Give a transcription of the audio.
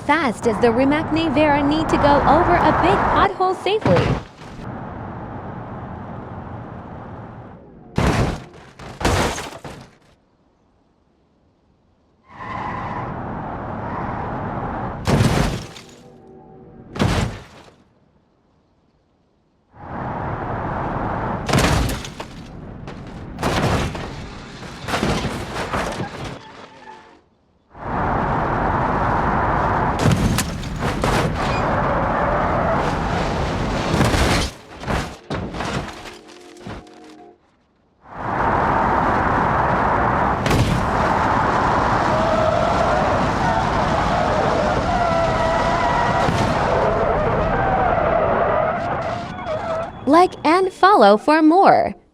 fast does the Rimac Nevera need to go over a big pothole safely? Like and follow for more.